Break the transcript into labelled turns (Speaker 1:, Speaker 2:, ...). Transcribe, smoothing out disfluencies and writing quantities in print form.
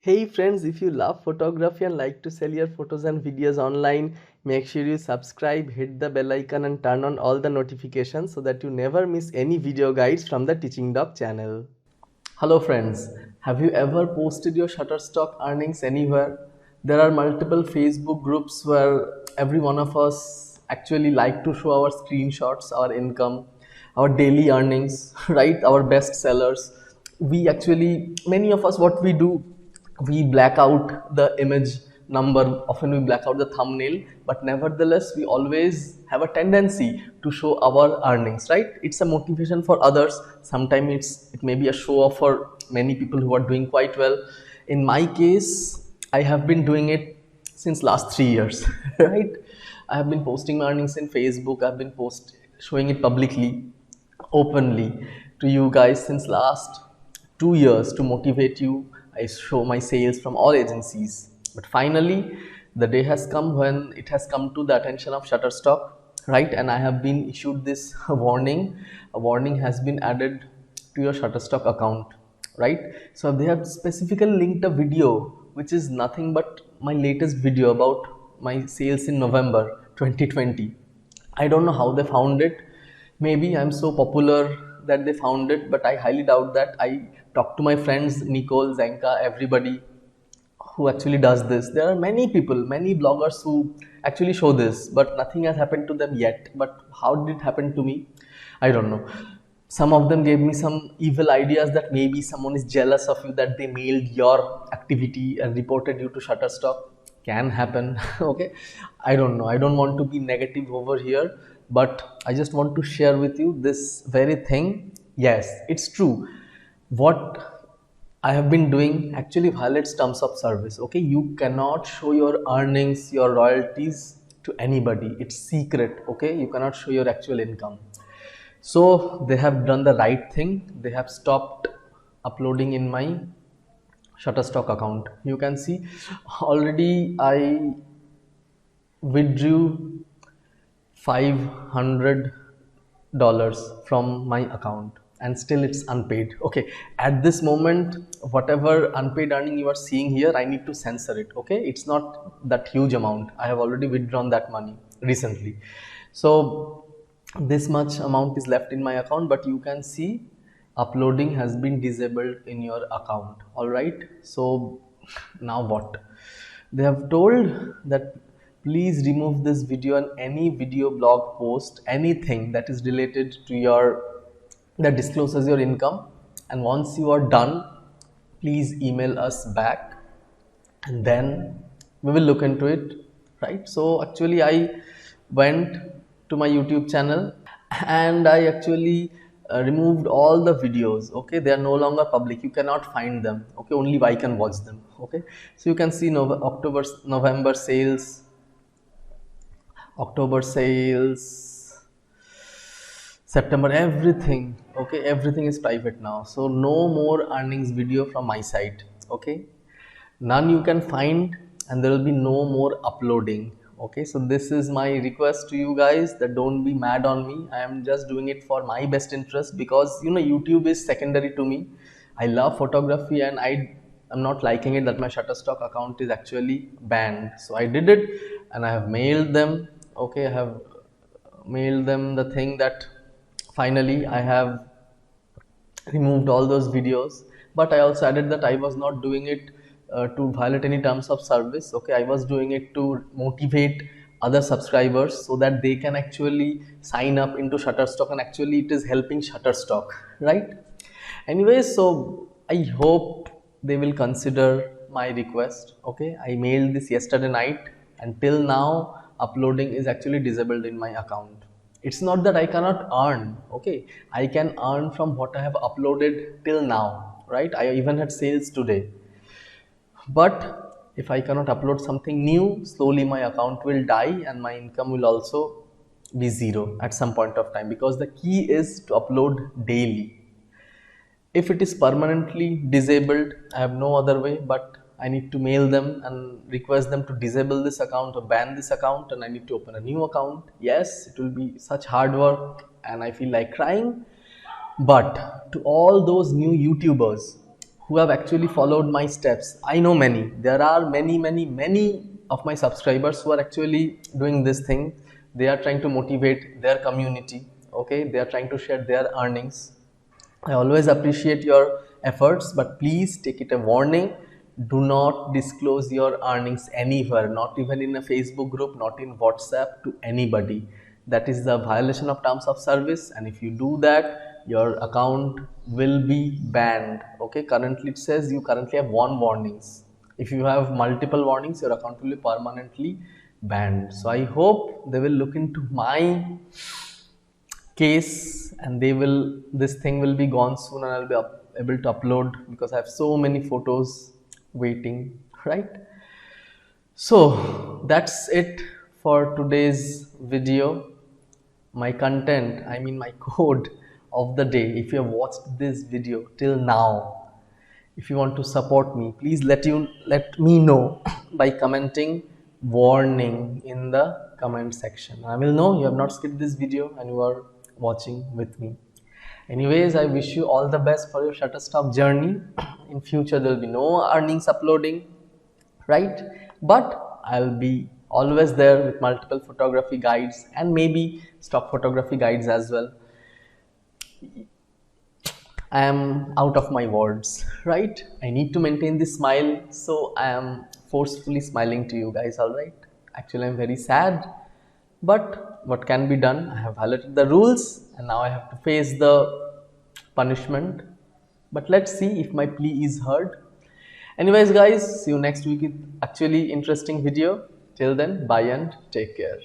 Speaker 1: Hey friends, if you love photography and like to sell your photos and videos online, make sure you subscribe, hit the bell icon and turn on all the notifications so that you never miss any video guides from the Teaching Dog channel. Hello friends, have you ever posted your Shutterstock earnings anywhere? There are multiple Facebook groups where every one of us actually like to show our screenshots, our income, our daily earnings, right? Our best sellers. We actually, many of us, what we do, we black out the image number, often we black out the thumbnail, but nevertheless we always have a tendency to show our earnings, right? It's a motivation for others. Sometimes it may be a show off for many people who are doing quite well. In my case, I have been doing it since last 3 years right? I have been posting my earnings in Facebook. I've been showing it publicly, openly to you guys since last 2 years to motivate you. I show my sales from all agencies. But finally, the day has come when it has come to the attention of Shutterstock, right? And I have been issued this warning. A warning has been added to your Shutterstock account, right? So they have specifically linked a video which is nothing but my latest video about my sales in November 2020. I don't know how they found it. Maybe I'm so popular that they found it, but I highly doubt that. I talked to my friends, Nicole, Zenka, everybody who actually does this. There are many people, many bloggers who actually show this, but nothing has happened to them yet. But how did it happen to me? I don't know. Some of them gave me some evil ideas that maybe someone is jealous of you, that they mailed your activity and reported you to Shutterstock. Can happen. Okay, I don't know. I don't want to be negative over here, but I just want to share with you this very thing. Yes, it's true. What I have been doing actually violates terms of service. Okay, you cannot show your earnings, your royalties to anybody. It's secret. Okay, you cannot show your actual income. So they have done the right thing. They have stopped uploading in my Shutterstock account. You can see already I withdrew $500 from my account and still it's unpaid. Okay, at this moment, whatever unpaid earning you are seeing here, I need to censor it. Okay, it's not that huge amount. I have already withdrawn that money recently. So this much amount is left in my account, but you can see uploading has been disabled in your account. All right, so now what? They have told that please remove this video and any video blog post, anything that is related to your, that discloses your income, and once you are done, please email us back and then we will look into it, right? So actually I went to my YouTube channel and I actually removed all the videos. Okay, they are no longer public, you cannot find them. Okay, only I can watch them. Okay, so you can see October, November sales, October sales, September, everything. Okay, everything is private now, so no more earnings video from my side. Okay, none you can find, and there will be no more uploading. Okay, so this is my request to you guys, that don't be mad on me. I am just doing it for my best interest, because YouTube is secondary to me. I love photography and I am not liking it that my Shutterstock account is actually banned. So I did it and I have mailed them. Okay, I have mailed them the thing that finally I have removed all those videos. But I also added that I was not doing it to violate any terms of service. Okay, I was doing it to motivate other subscribers so that they can actually sign up into Shutterstock, and actually it is helping Shutterstock, right? Anyway, so I hope they will consider my request. Okay, I mailed this yesterday night and till now uploading is actually disabled in my account. It's not that I cannot earn. Okay, I can earn from what I have uploaded till now, right? I even had sales today, but if I cannot upload something new, slowly my account will die and my income will also be zero at some point of time, because the key is to upload daily. If it is permanently disabled, I have no other way, but I need to mail them and request them to disable this account or ban this account, and I need to open a new account. Yes, it will be such hard work and I feel like crying. But to all those new YouTubers who have actually followed my steps. I know many. There are many of my subscribers who are actually doing this thing. They are trying to motivate their community. Okay, they are trying to share their earnings. I always appreciate your efforts, but please take it a warning. Do not disclose your earnings anywhere, not even in a Facebook group, not in WhatsApp, to anybody. That is the violation of terms of service, and if you do that, your account will be banned. Okay, currently it says you currently have one warnings. If you have multiple warnings, your account will be permanently banned. So I hope they will look into my case, and this thing will be gone soon, and I'll be able to upload, because I have so many photos waiting, right? So that's it for today's video. My content, I mean my code of the day. If you have watched this video till now, if you want to support me, please let me know by commenting warning in the comment section. I will know you have not skipped this video and you are watching with me. Anyways, I wish you all the best for your Shutterstock journey. In future there will be no earnings uploading, right? But I'll be always there with multiple photography guides and maybe stock photography guides as well. I am out of my words, right? I need to maintain this smile, so I am forcefully smiling to you guys, all right? Actually, I'm very sad, but what can be done? I have violated the rules and now I have to face the punishment. But let's see if my plea is heard. Anyways, guys, see you next week with actually interesting video. Till then, bye and take care.